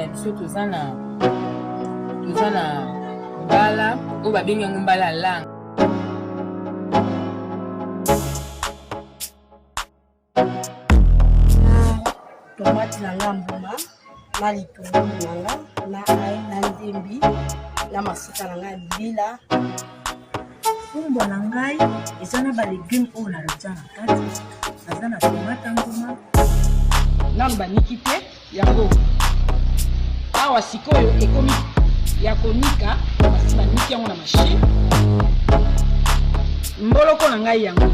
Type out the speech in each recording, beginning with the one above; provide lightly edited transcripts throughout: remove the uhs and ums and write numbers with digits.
na biso tozana mbala oyo babengi mbala lang. Tomate na ngambuma na litungulu nanga na ai na ndembi na masika na ngai bila fumbwa na ngai eza na balegume oyo narotia na kati naza na tomate nguma namba niki te yango awa sikoyo ekomi ya konika basi baniki yango na machine mboloko na ngai yango.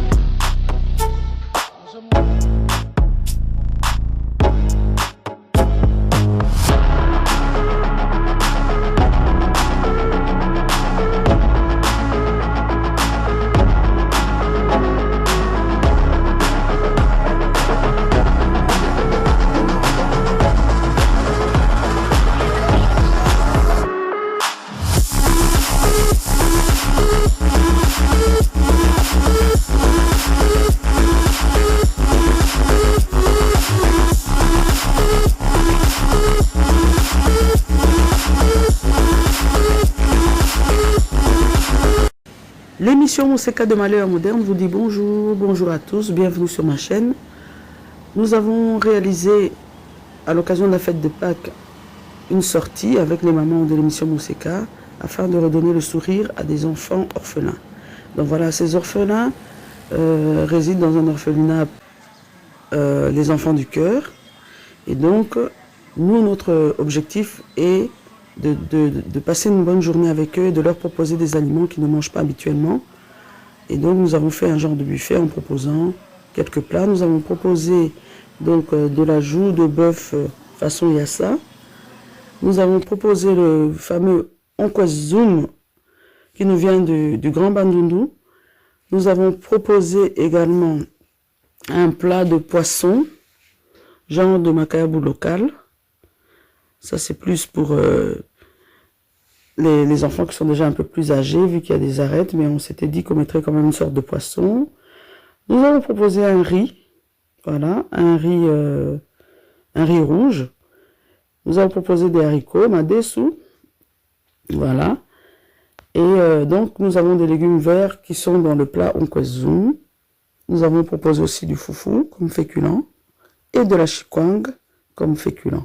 L'émission Mousseka de Malheur Moderne vous dit bonjour, bonjour à tous, bienvenue sur ma chaîne. Nous avons réalisé à l'occasion de la fête de Pâques une sortie avec les mamans de l'émission Mousseka afin de redonner le sourire à des enfants orphelins. Donc voilà, ces orphelins résident dans un orphelinat, les enfants du cœur. Et donc, nous, notre objectif est de passer une bonne journée avec eux et de leur proposer des aliments qu'ils ne mangent pas habituellement. Et donc nous avons fait un genre de buffet en proposant quelques plats. Nous avons proposé donc de la joue de bœuf façon yassa. Nous avons proposé le fameux onkwazum qui nous vient du Grand Bandundu. Nous avons proposé également un plat de poisson, genre de macabre local. Ça, c'est plus pour les enfants qui sont déjà un peu plus âgés, vu qu'il y a des arêtes, mais on s'était dit qu'on mettrait quand même une sorte de poisson. Nous avons proposé un riz, voilà, un riz rouge. Nous avons proposé des haricots, madessou, voilà. Et donc, nous avons des légumes verts qui sont dans le plat onkwazum. Nous avons proposé aussi du foufou comme féculent et de la chikwang comme féculent.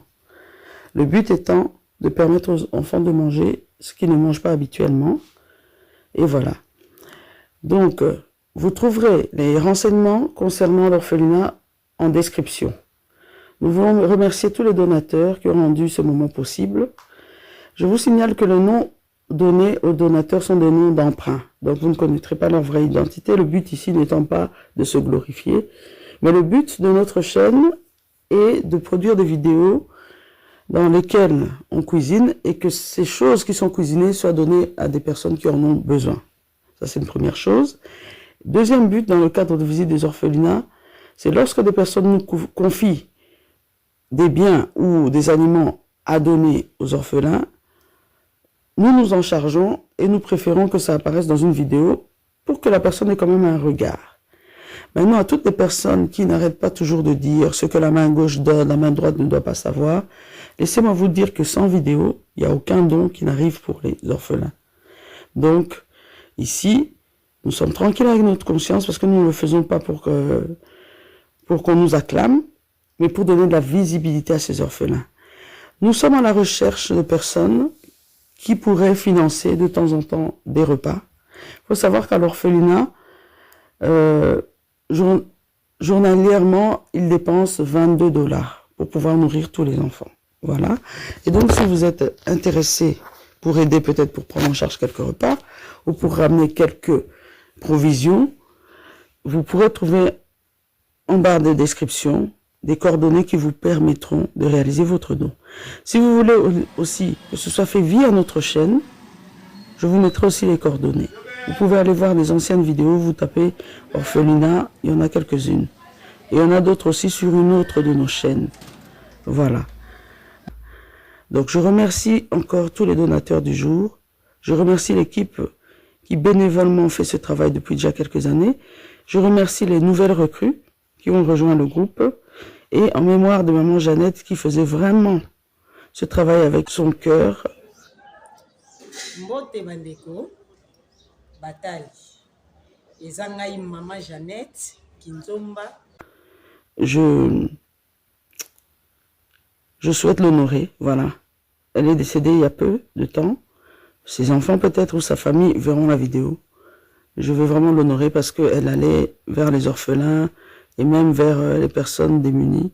Le but étant de permettre aux enfants de manger ce qu'ils ne mangent pas habituellement. Et voilà. Donc, vous trouverez les renseignements concernant l'orphelinat en description. Nous voulons remercier tous les donateurs qui ont rendu ce moment possible. Je vous signale que les noms donnés aux donateurs sont des noms d'emprunt. Donc, vous ne connaîtrez pas leur vraie identité. Le but ici n'étant pas de se glorifier. Mais le but de notre chaîne est de produire des vidéos dans lesquelles on cuisine et que ces choses qui sont cuisinées soient données à des personnes qui en ont besoin. Ça, c'est une première chose. Deuxième but, dans le cadre de visite des orphelinats, c'est lorsque des personnes nous confient des biens ou des aliments à donner aux orphelins, nous nous en chargeons et nous préférons que ça apparaisse dans une vidéo pour que la personne ait quand même un regard. Maintenant, à toutes les personnes qui n'arrêtent pas toujours de dire ce que la main gauche donne, la main droite ne doit pas savoir, laissez-moi vous dire que sans vidéo, il n'y a aucun don qui n'arrive pour les orphelins. Donc, ici, nous sommes tranquilles avec notre conscience parce que nous ne le faisons pas pour qu'on nous acclame, mais pour donner de la visibilité à ces orphelins. Nous sommes à la recherche de personnes qui pourraient financer de temps en temps des repas. Il faut savoir qu'à l'orphelinat, journalièrement, ils dépensent 22 $ pour pouvoir nourrir tous les enfants. Voilà. Et donc, si vous êtes intéressé pour aider, peut-être pour prendre en charge quelques repas, ou pour ramener quelques provisions, vous pourrez trouver en barre de description des coordonnées qui vous permettront de réaliser votre don. Si vous voulez aussi que ce soit fait via notre chaîne, je vous mettrai aussi les coordonnées. Vous pouvez aller voir des anciennes vidéos, vous tapez orphelinat, il y en a quelques-unes. Et il y en a d'autres aussi sur une autre de nos chaînes. Voilà. Donc je remercie encore tous les donateurs du jour. Je remercie l'équipe qui bénévolement fait ce travail depuis déjà quelques années. Je remercie les nouvelles recrues qui ont rejoint le groupe. Et en mémoire de maman Jeannette qui faisait vraiment ce travail avec son cœur. Mbote bandeko batali ezangai maman Jeannette Kinzomba. Je souhaite l'honorer, voilà. Elle est décédée il y a peu de temps. Ses enfants peut-être ou sa famille verront la vidéo. Je veux vraiment l'honorer parce qu'elle allait vers les orphelins et même vers les personnes démunies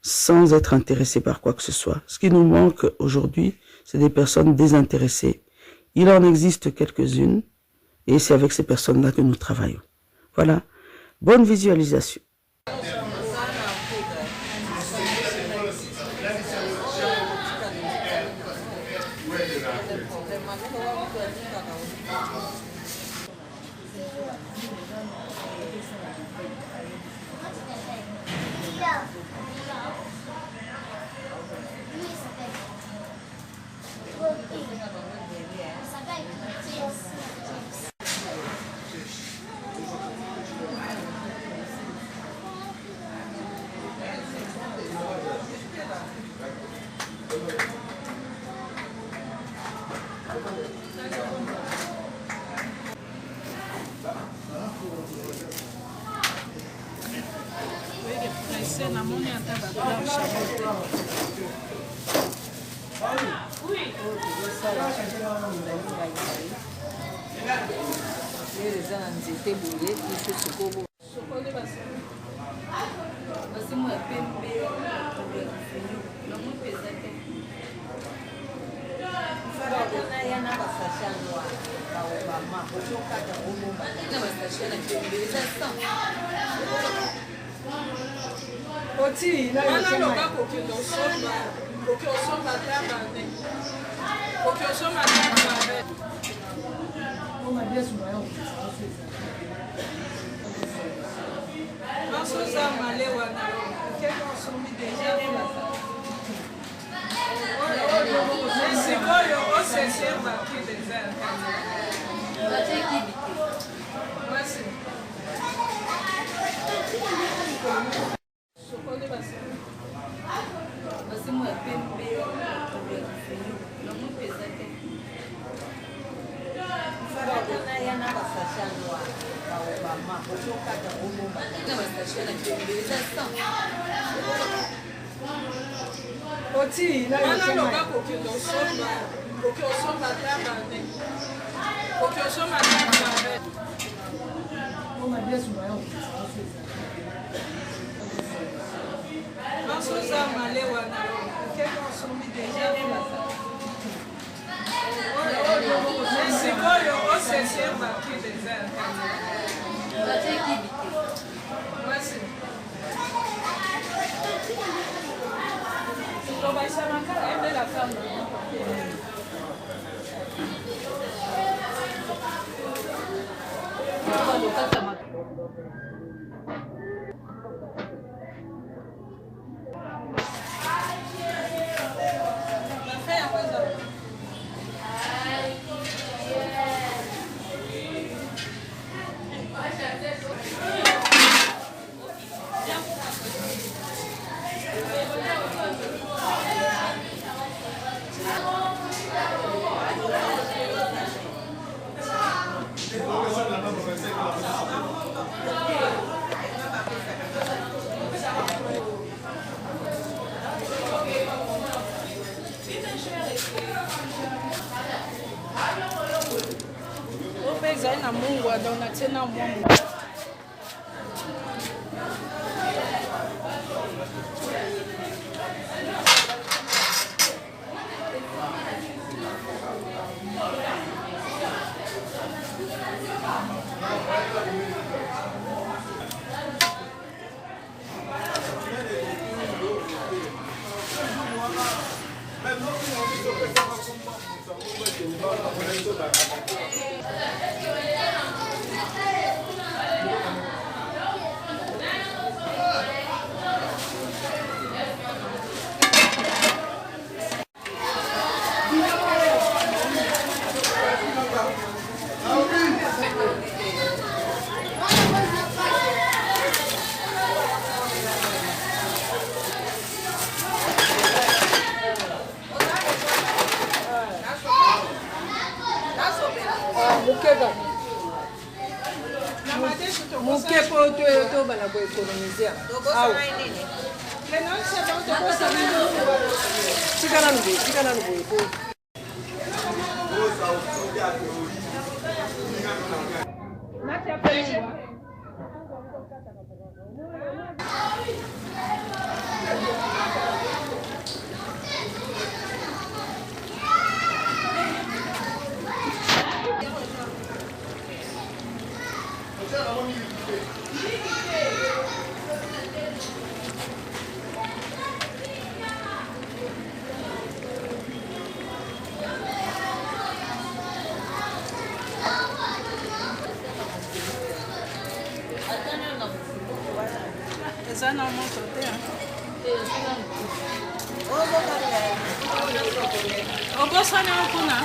sans être intéressée par quoi que ce soit. Ce qui nous manque aujourd'hui, c'est des personnes désintéressées. Il en existe quelques-unes et c'est avec ces personnes-là que nous travaillons. Voilà. Bonne visualisation. moke po tobala koéconomiser awa tika nanu boye po eza na moto te obosani okuna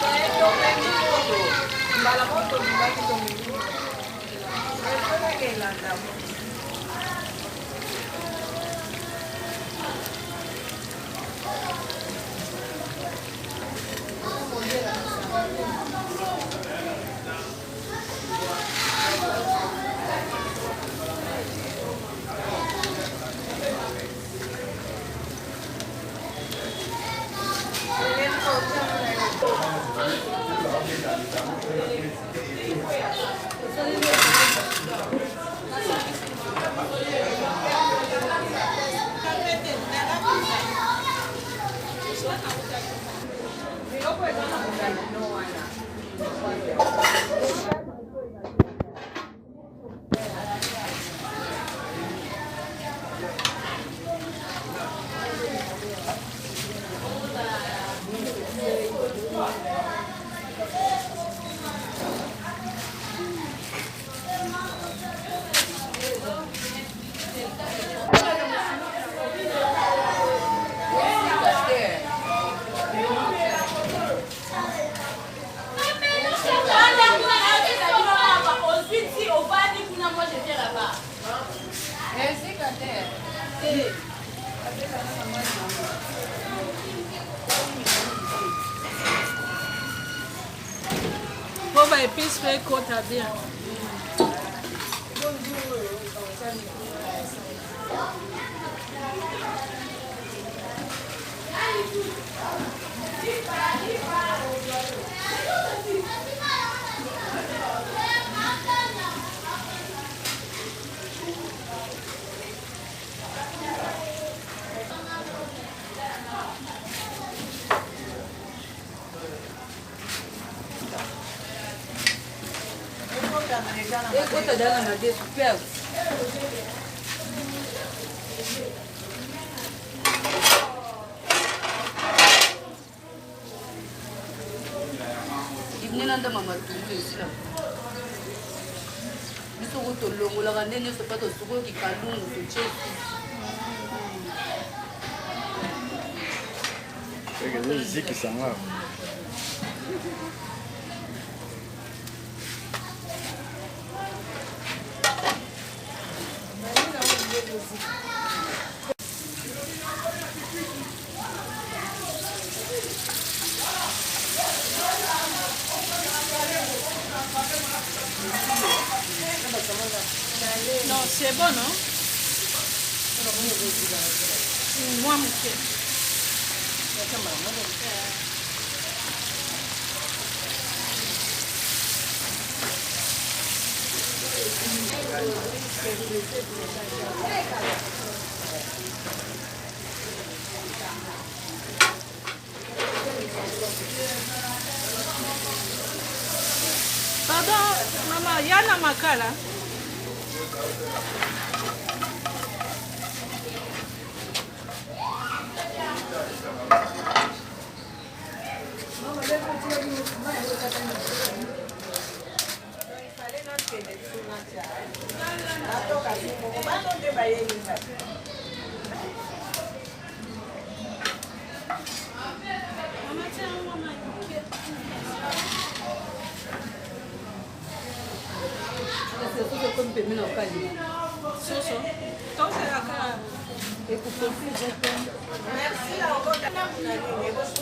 Boba épice fait côte à bien. Écoute, dans la des super. Il n'y a pas de maman tout ici là. Nous sommes tous longs, on a gagné, nous sommes pas tous ceux qui calent nous, nous sommes. C'est que je dis que ça va. Non, c'est bon, non? Moi, monsieur. Pardon, maman, il y a un makala.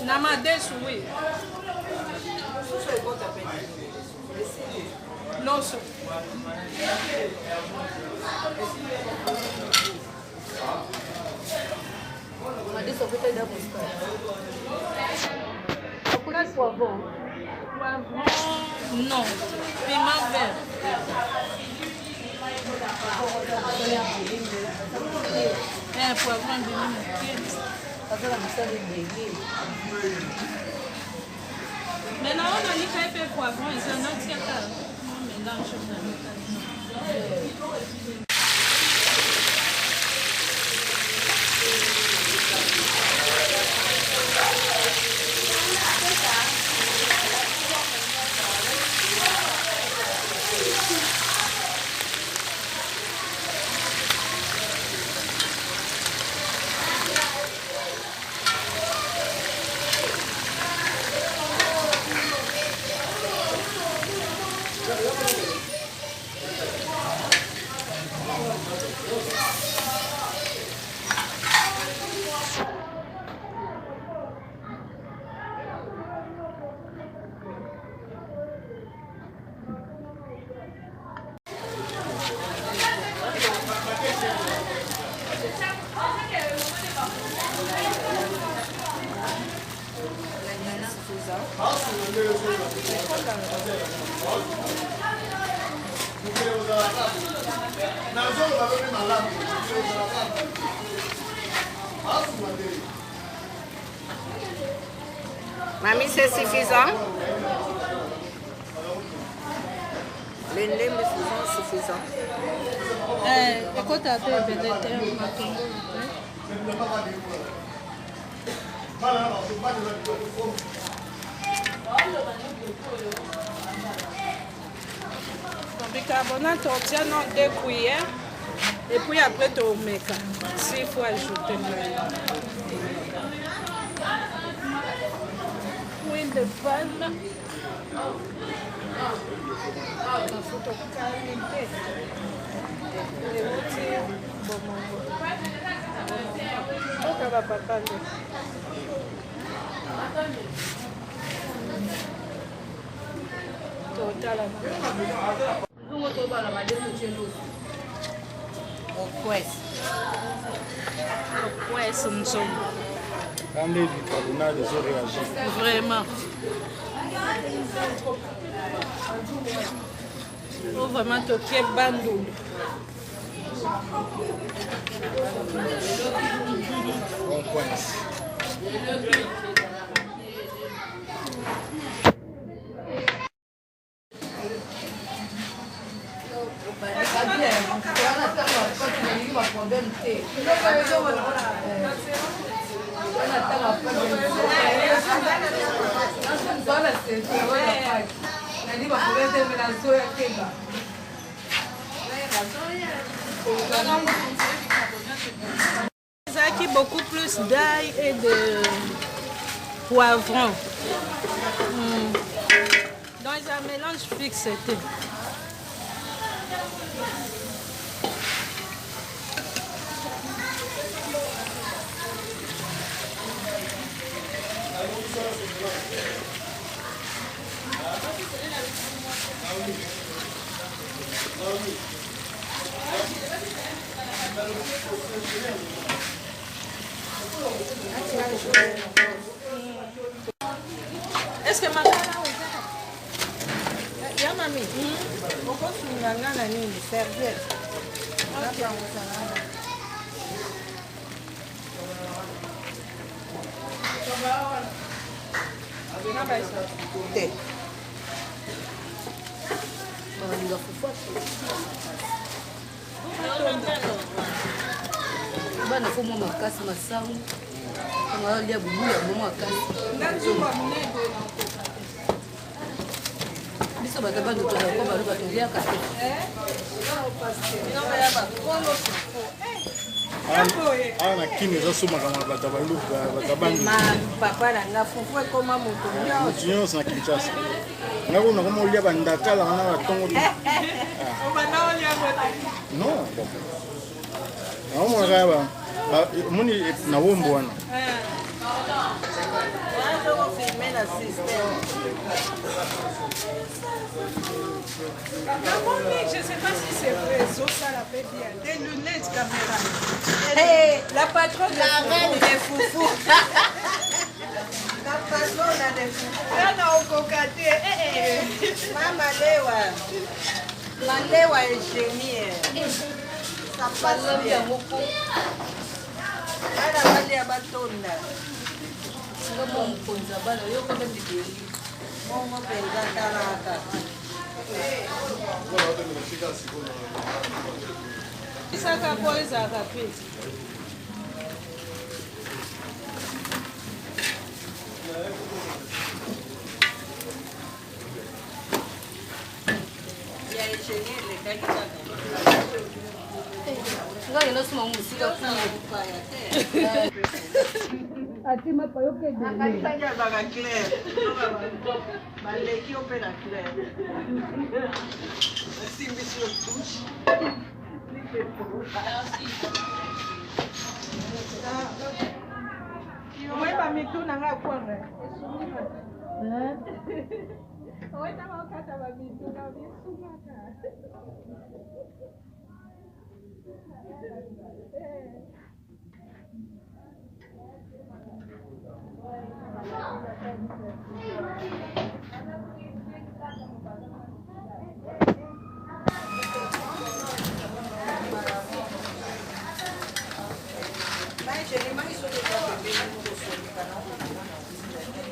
Namadesu, oui. loso poivron, non, piment vert. Poivron mais là, on a dit qu'il y a poivron, ils ont dit qu'il y a un mélange. Mamie, c'est suffisant? Les nems sont suffisants. Écoute, tu as fait bicarbonate, on tient 2 cuillères et puis après tu mets 6 fois ajouter huile de palme, Quand les bicarbonates ont réagi. vraiment. Faut vraiment toquer bandou. On coince. Qui beaucoup plus d'ail et de poivron. Donc il y a un mélange fixe. Est-ce que ma ya mami okosungangana nini serviette bana fo mwa makasi masango kanga lia bubu ya mwa makasi biso bato bandotola ko balo batoliaka te awa na kini ezasomaka bato babangi papa nanga fufu ekoma moto motu nyonso na kinshasa nga kuna koma olia bandakala wana batongo non naomonaka yaba omoni na wombo wana na système. Je ne sais pas si c'est vrai, ça la fait bien. Des lunettes caméra. Hey, La patronne la reine des foufous. La patronne des foufous. Nana okokate. Mama Malewa est génie. Ça passe bien. Ana wale ya batonda. Singa mon konza bana yo kama bibeli. Mongo penza talaka. Isaka boys akapezi. Ya génie le kaka. Nga yena suma musika kuna Paya te. Ati mapayo ke de. Nakatanya baka clair. Baleki opera clair. Simbi sur touche. Mweba mitu nanga kwanga. Oita makata ba mitu na bisumaka.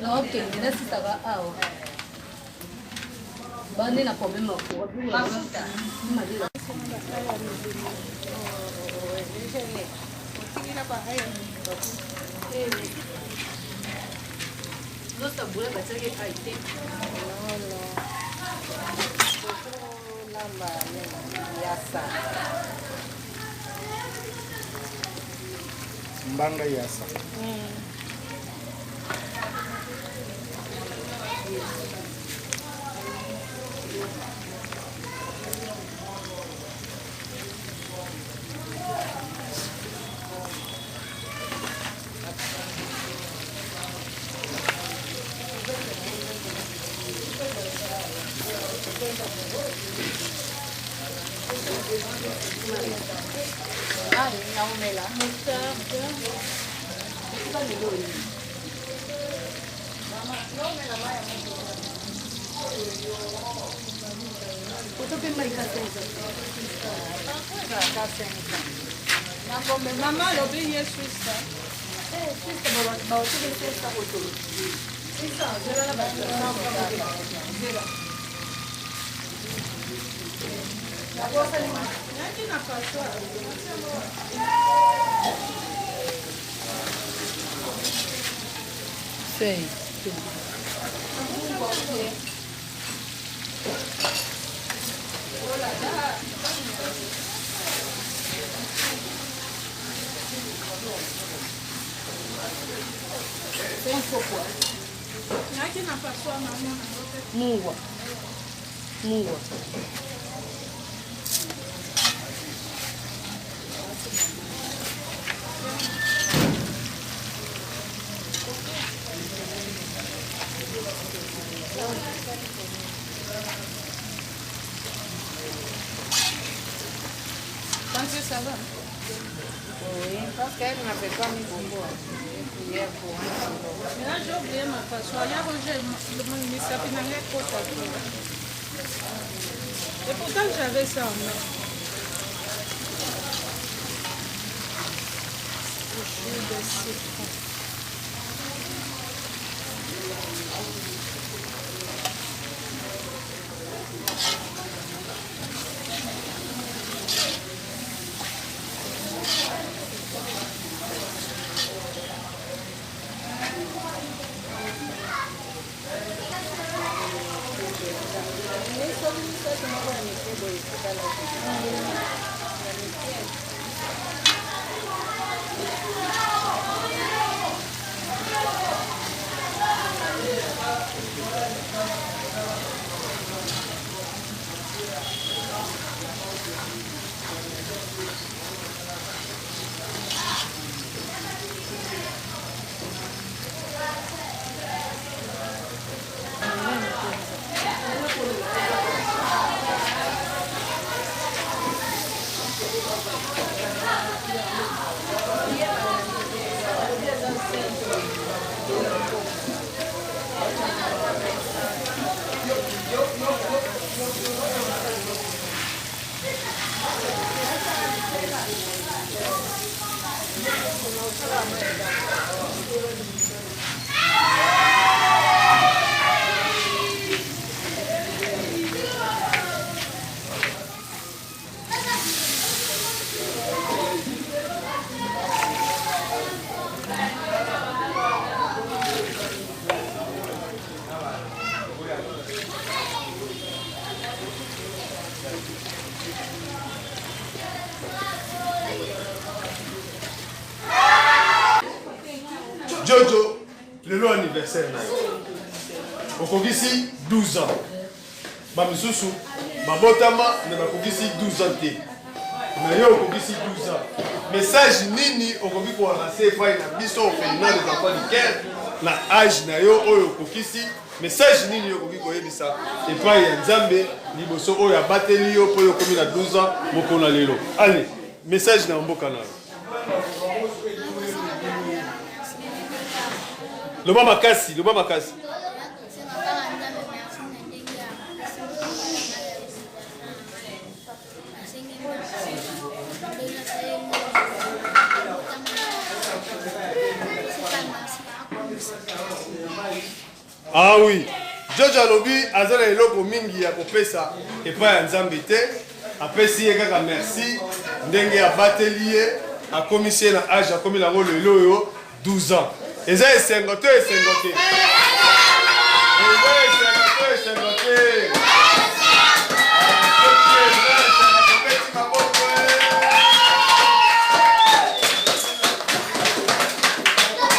na okende na sisaka awa bande na problème Mafuta. Nossa bula batiaki aite Namba yasa. Mbanga yasa. Maman lobi Yesu sa. sei Mungwa. Tant que ça va. Oui, parce qu'elle n'avait pas mis beaucoup. Hier pour Mais là, j'ai oublié ma passoire. Il y a Roger, le misapi n'a rien côté. Et pourtant, j'avais ça en main. Jus de citron. Jojo, le long anniversaire. Okogisi 12 ans. Bamisusu, babotama, ne bakogisi 12 ans. Mais yo okogisi 12 ans. Message nini okogi ko ramasser fa na biso au féminin des enfants du cœur na âge na yo oyo okogisi. Message nini okogi ko yebisa et pa ya Nzambe liboso oyo abateli yo po yo komi na 12 ans mokona lelo. Allez, message na mboka na. Loba makasi, loba makasi. Ah oui, Jojo alobi azala eloko mingi ya kopesa epa ya Nzambe te, apesi ye kaka merci ndenge abateli ye akomisi ye na âge akomi nango lelo oyo 12 ans. Eza esengo te esengo te. Eza esengo te esengo te.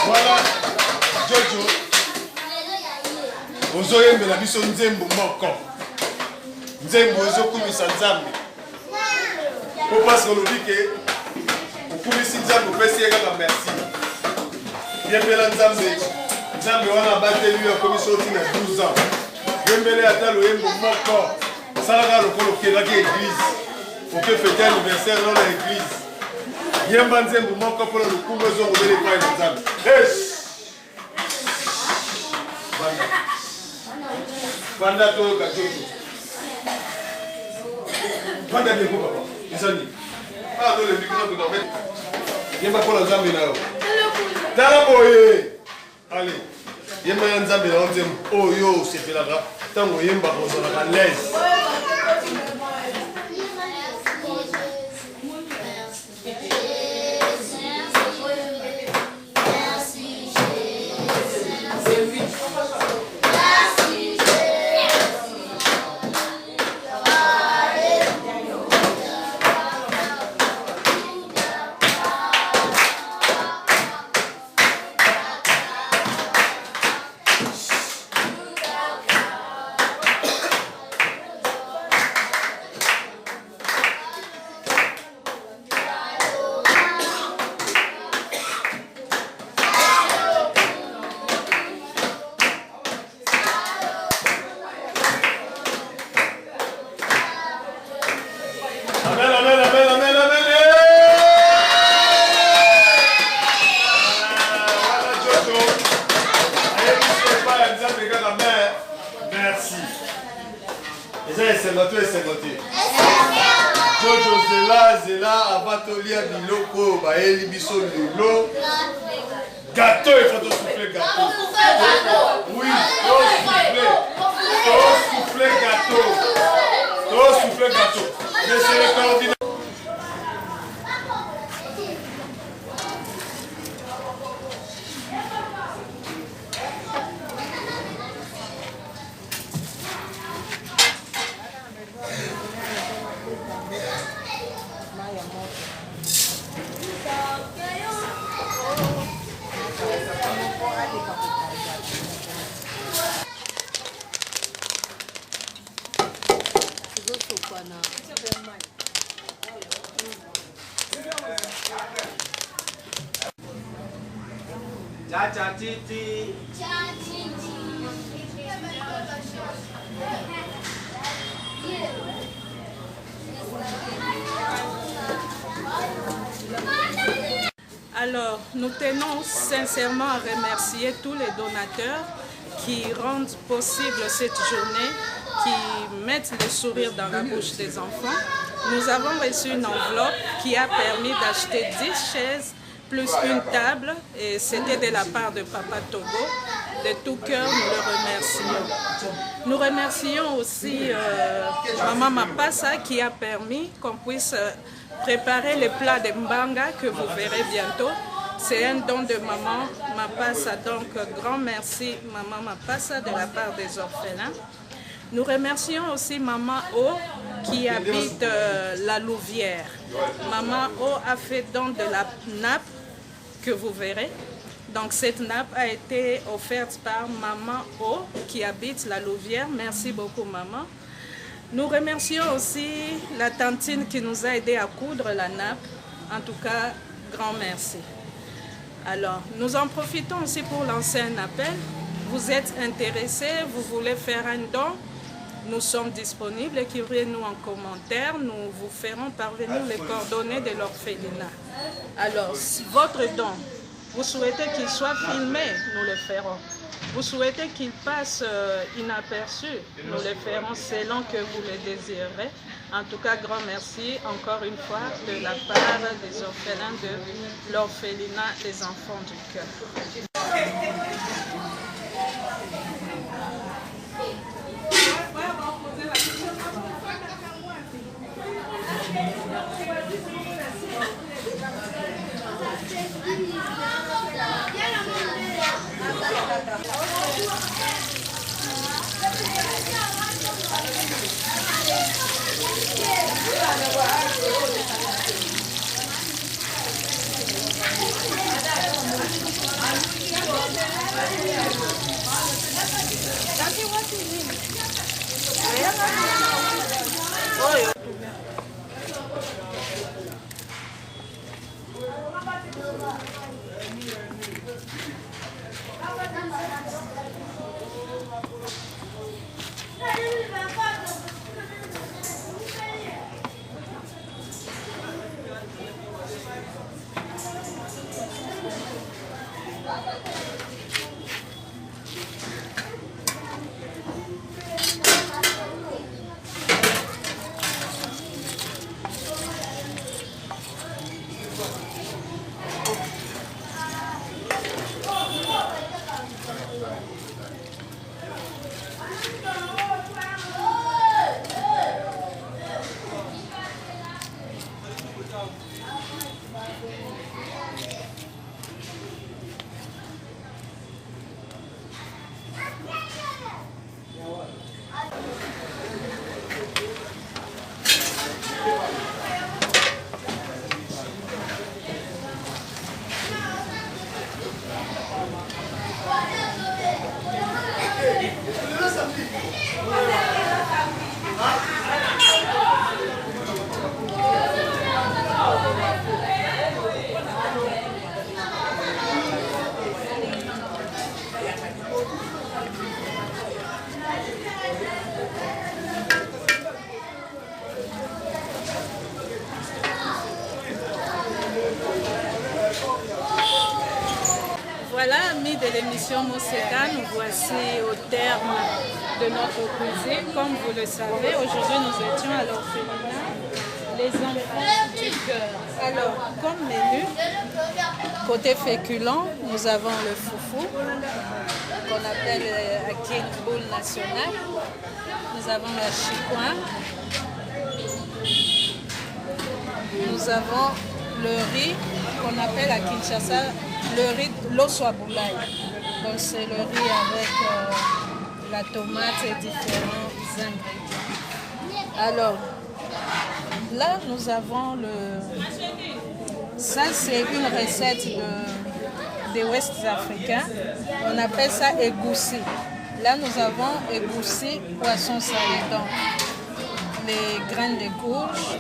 Voilà, Jojo. Ozoyembela biso nzembo moko. Nzembo ezokumisa Nzambe. Po parce que olobi ke okumisi Nzambe opesi ye kaka merci. Yembela Nzambe, Nzambe wana bateli yo komisi oti na 12 ans. Yembele ata loyembo moko. Salaka lokolo kelaki église. Oke fete anniversaire dans l'église. Yemba nzembo moko pour le kumbo ezongobele epai na Nzambe. Banda to ka Jojo. Banda de papa. Isani. Ah no le micro que tu mets. Yemba pour la Nzambe na yo. Tala boye. Allez. Yemba Nzambe na onzem. Oh yo, c'est fait là-bas. Tango yemba kozala à l'aise. Merci. Jojo Zela abatolia biloko baeli biso lelo. Gâteau, il faut te souffler gâteau. Oui, souffler gâteau. Souffler gâteau. Je serai coordinateur. Cha titi. Alors, nous tenons sincèrement à remercier tous les donateurs qui rendent possible cette journée, qui mettent le sourire dans la bouche des enfants. Nous avons reçu une enveloppe qui a permis d'acheter 10 chaises plus une table, et c'était de la part de Papa Togo. De tout cœur, nous le remercions. Nous remercions aussi Maman Mapassa qui a permis qu'on puisse préparer les plats de Mbanga que vous verrez bientôt. C'est un don de Maman Mapassa, donc grand merci Maman Mapassa de la part des orphelins. Nous remercions aussi Maman O qui habite la Louvière. Maman O a fait don de la nappe que vous verrez. Donc cette nappe a été offerte par Maman O qui habite la Louvière. Merci beaucoup Maman. Nous remercions aussi la tantine qui nous a aidé à coudre la nappe. En tout cas, grand merci. Alors, nous en profitons aussi pour lancer un appel. Vous êtes intéressés, vous voulez faire un don, nous sommes disponibles. Écrivez-nous en commentaire, nous vous ferons parvenir les coordonnées de l'orphelinat. Alors, si votre don, vous souhaitez qu'il soit filmé, nous le ferons. Vous souhaitez qu'il passe inaperçu, nous le ferons selon que vous le désirez. En tout cas, grand merci encore une fois de la part des orphelins de l'orphelinat des enfants du cœur. Voilà, amis de l'émission Moseka, nous voici au terme de notre cuisine. Comme vous le savez, aujourd'hui nous étions à l'orphelinat Les Enfants du Cœur. Alors, comme menu, côté féculent, nous avons le foufou, qu'on appelle Akin Boule Nationale. Nous avons la chikwa. Nous avons le riz qu'on appelle à Kinshasa le riz l'oswaboulaye. Donc c'est le riz avec la tomate et différents ingrédients. Alors là nous avons ça c'est une recette des Ouest africains. On appelle ça égoussi. Là nous avons égoussi poisson salé. Donc les graines de courge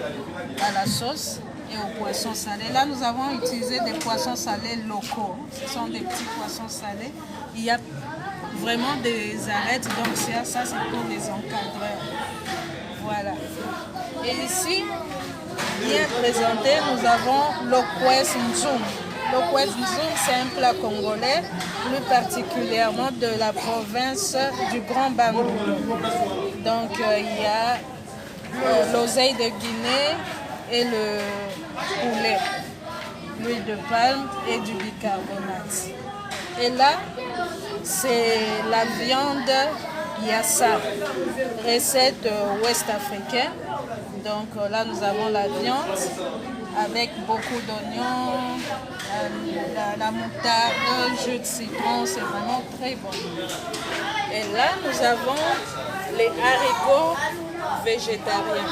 à la sauce et au poisson salé. Là, nous avons utilisé des poissons salés locaux. Ce sont des petits poissons salés. Il y a vraiment des arêtes, donc ça c'est pour les encadreurs. Voilà. Et ici, bien présenté, nous avons l'okwes nzum. Le Kwes Nzoum, c'est un plat congolais, plus particulièrement de la province du Grand Bandundu. Donc il y a l'oseille de Guinée et le poulet, l'huile de palme et du bicarbonate. Et là, c'est la viande yassa, recette ouest-africaine. Donc là, nous avons la viande avec beaucoup d'oignons, la moutarde, jus de citron, c'est vraiment très bon. Et là, nous avons les haricots végétariens.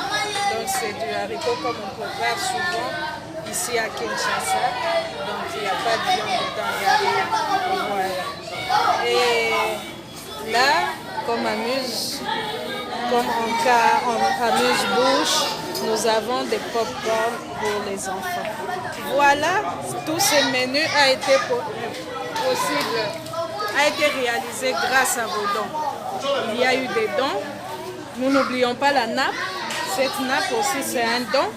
Donc c'est du haricot comme on prépare souvent ici à Kinshasa. Donc il n'y a pas de viande dedans, voilà. Et là, comme en amuse-bouche, nous avons des pop-corn pour les enfants. Voilà, tous ces menus a été réalisé grâce à vos dons. Il y a eu des dons. Nous n'oublions pas la nappe. Cette nappe aussi, c'est un don.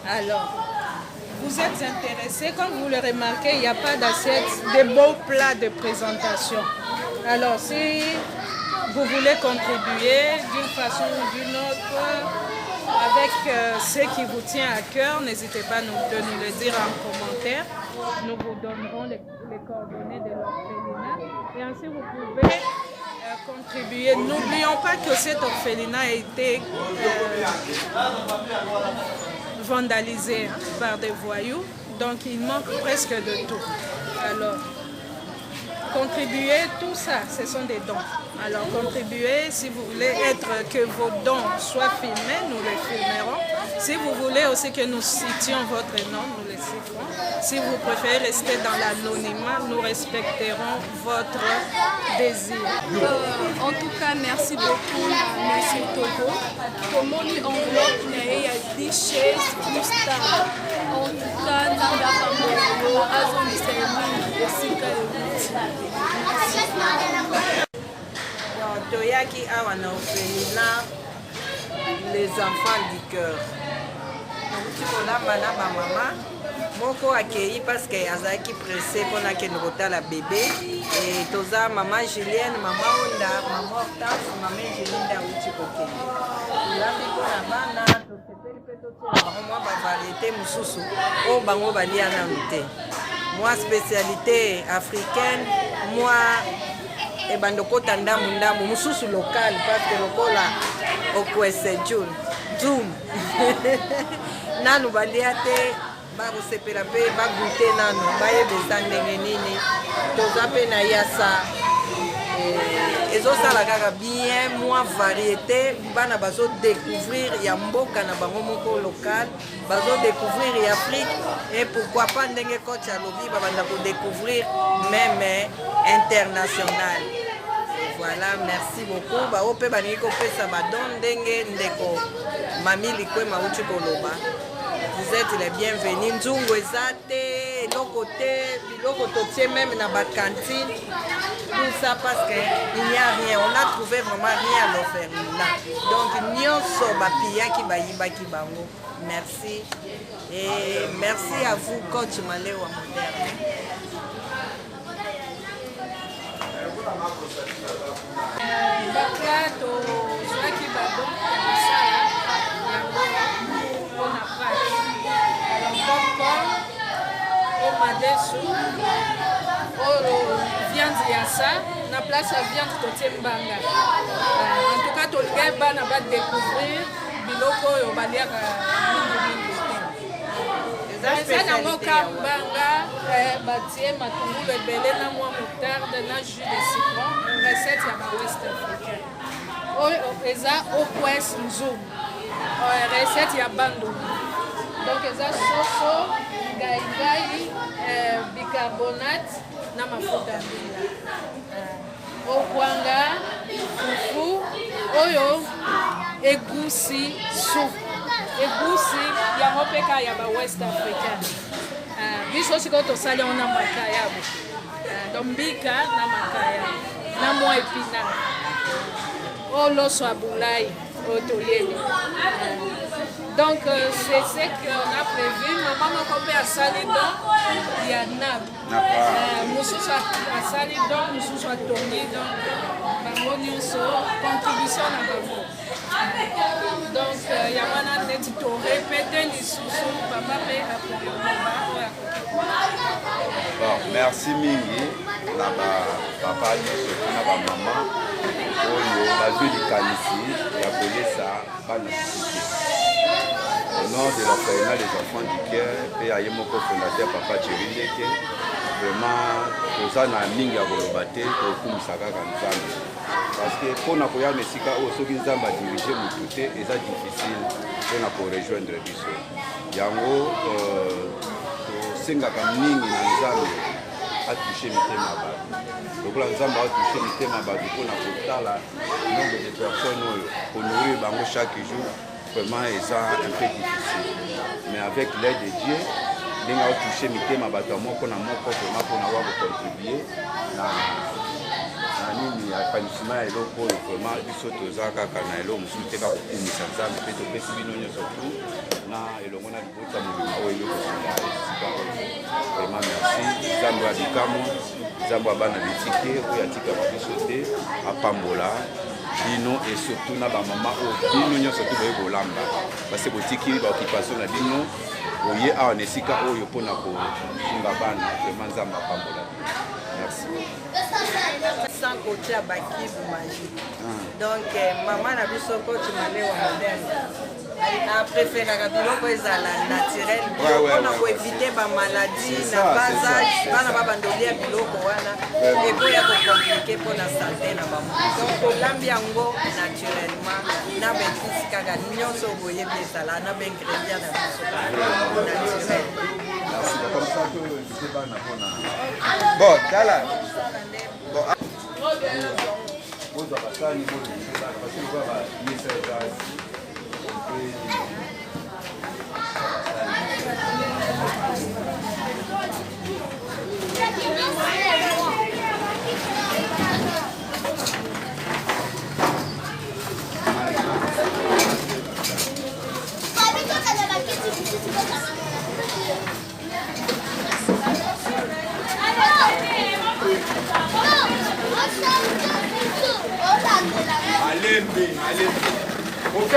Alors, vous êtes intéressés, comme vous le remarquez, il n'y a pas d'assiette, des beaux plats de présentation. Alors, si vous voulez contribuer d'une façon ou d'une autre avec ce qui vous tient à cœur, n'hésitez pas de nous le dire en commentaire. Nous vous donnerons les coordonnées de l'orphelinat et ainsi vous pouvez contribuer. N'oublions pas que cet orphelinat a été vandalisé par des voyous, donc il manque presque de tout. Alors, contribuer, tout ça, ce sont des dons. Alors contribuez, si vous voulez que vos dons soient filmés, nous les filmerons. Si vous voulez aussi que nous citions votre nom, nous les citerons. Si vous préférez rester dans l'anonymat, nous respecterons votre désir. En tout cas, merci beaucoup à M. Togo. Comment lui enveloppe, il y a 10 chaises plus tard. En tout cas, nous avons toyaki awa na orphelinat les enfants du cœur. Nauti kolamba na bamama moko akei parce que azalaki pressé mpona akende kotala bebe. Toza mama Julienne, mama Onda, mama Hortense, mama Angeline auti kokende. Tolambi mpona bana tosepeli mpe totiela bango mwa bavariété mosusu oyo bango balia nanu te. Mwa spécialité africaine, mwa ebandokota ndambu mususu local parce que lokola okwese Nzoum nanu balia te bakosepela mpe bagute nanu bayebesa ndenge nini toza mpe na yasa ezosala kaka bien mwa variété bana bazodécouvrir ya mboka na bango moko local bazodécouvrir ya Afrique et pourquoi pas ndenge coach alobi babanda kodécouvrir même international. Voilà, merci beaucoup. Bao pe baningi kopesa badon ndenge ndeko Mami Likwema uti koloba. Vous êtes les bienvenus. Nzungu ezate, biloko totie même na ba cantine. Tout ça parce que il n'y a rien. On a trouvé vraiment rien à l'orphelinat. Donc nyonso bapiyaki bayibaki bango. Merci. Et merci à vous coach Malewa Moderne. Baplato zwaki badon kosala yango mpona pâte. Alors popcorn au madesu oyo viande yassa na place ya viande totie mbanga. En tout cas tolingai bana badécouvrir biloko oyo baliaka mingi te. Eza nango ka mbanga batie matungulu ebele na mwa moutarde na jus de citron, recette ya ba-west africain. Oyo eza Kwes Nzoum, recette ya Bandundu. Donc eza soso, ngai, bicarbonate na mafuta ya mbila. Okwanga, fufu, oyo egusi soupe. Egusi yango mpe kaka ya ba-west africain. Biso sikoyo tosali yango na makayabo. Donc mbika na makayabo na mwa épinard. Oyo loso ya bulai oyo toyebi. Donc c'est ce qu'on a prévu. Maman m'a compris à Salidon, il y a Nab. Nous sommes à Salidon, nous sommes à Tony, donc nous sommes contribution à Bango. Donc il y a un net toré, peut-être des sous-sous, papa paye à Bon, merci Mingi, papa, maman, la vie du Canici, la police a au nom de l'orphelinat des enfants du cœur, et à Yemoko fondateur Papa Tchirindeke, vraiment, aux ana Mingi à Golobate, au Kumisaka Kanzambi. Parce que pour nous appuyer Messika, au Soki Nzamba diriger mon côté, c'est difficile pour nous rejoindre Bissau. Yango, Sengaka Mingi na Nzambi a touché Mitema Badu. Donc là, Nzamba a touché Mitema Badu pour nous nombre de personnes pour nourrir Bango chaque jour. Vraiment, c'est un peu difficile. Mais avec l'aide de Dieu, nous avons touché Mitema Badu pour nous contribuer à nini apanissement et loko vraiment biso tozaka kana elo musute ka kukumisa nzambe pe topesi bino nyonso tu na elongo na libota molimo oyo kosinga esika vraiment merci nzambe ya bikamo nzambe ya bana bitike oyo atikaka biso te apambola bino et surtout na bamama oyo bino nyonso tu boye kolamba base botiki baoccupation na bino boye awa na esika oyo mpona kosunga bana vraiment nzambe apambola bino. Merci. Sans côté à Bakibu magique. Donc, maman a vu son coach malais moderne. Elle a préféré la naturel. On a évité ma maladie, na basage, pas na babandolia biloko wana. Et puis il y a compliqué pour la santé na maman. Donc, l'ambiango naturellement, na bétis kaga nyonso boye besala, na ben ingrédients naturel. C'est comme ça que je sais pas n'a bon, Dala. Bon, allez. Ok,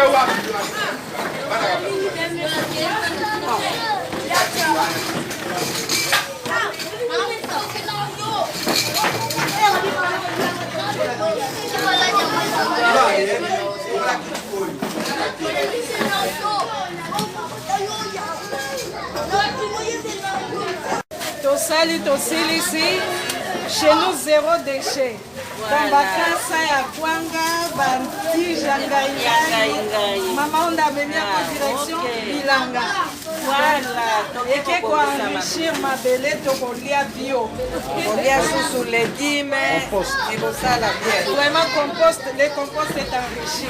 Tosali ici, chez nous zéro déchet. Dans Bakasa ya Kwanga, Bantija Ngai. Maman on a venu en direction Bilanga. Voilà. Et que quoi enrichir ma belle tokolia bio. Tokolia sous légumes et pour ça la bière. Vraiment compost, le compost est enrichi.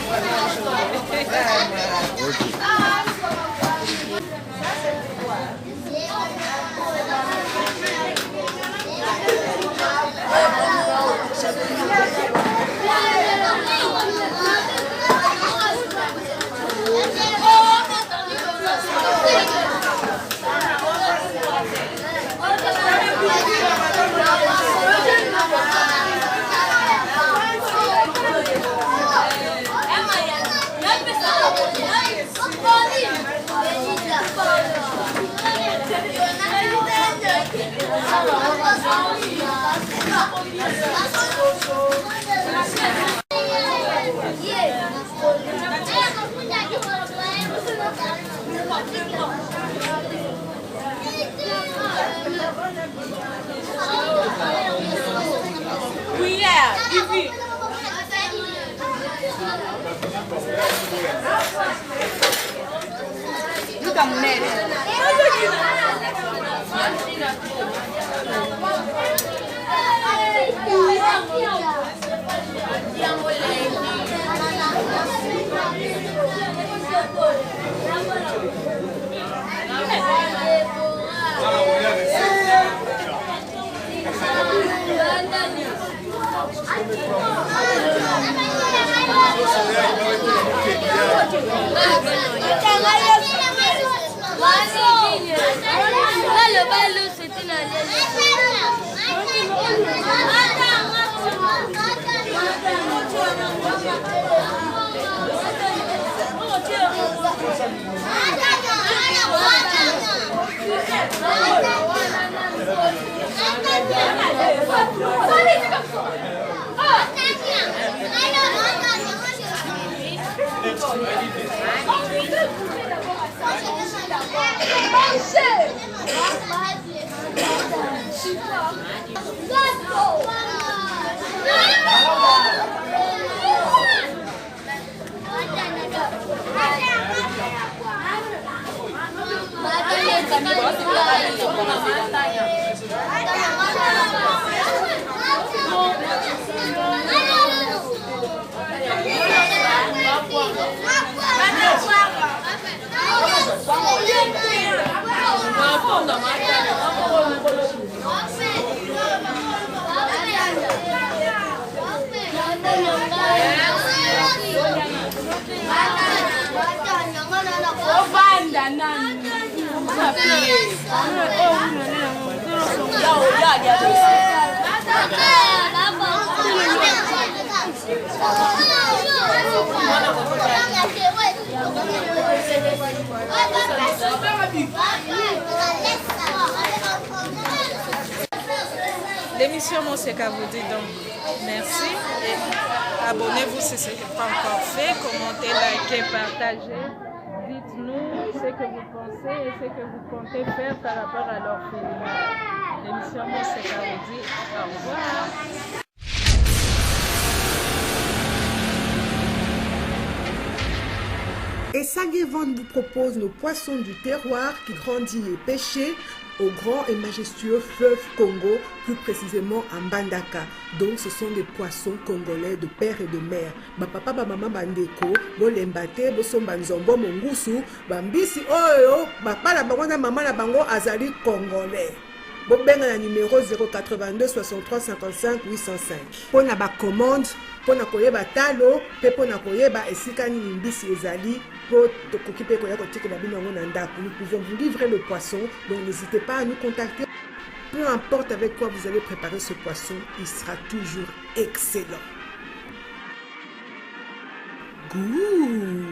L'émission Monseka vous dit donc merci et abonnez-vous si ce n'est pas encore fait, commentez, likez, partagez, dites-nous ce que vous pensez et ce que vous comptez faire par rapport à l'orphelinat. L'émission Monseka vous dit au revoir. Et Sanguevent vous propose nos poissons du terroir qui grandit et pêchés au grand et majestueux fleuve Congo, plus précisément en Mbandaka. Donc ce sont des poissons congolais de père et de mère. Ba papa ba maman bandeko, bo lembate, bo somba nzombo mongusu, bambisi oyo, papa la bango na maman la bango azali congolais. Bobenga na numéro 082 63 55 805. Pour na ba commande, pour na koyeba talo, pe pour na koyeba esika ni mbisi ezali, pour tokoki pe koya kotikela bino ngo na ndako. Nous pouvons vous livrer le poisson, donc n'hésitez pas à nous contacter. Peu importe avec quoi vous allez préparer ce poisson, il sera toujours excellent. Goût.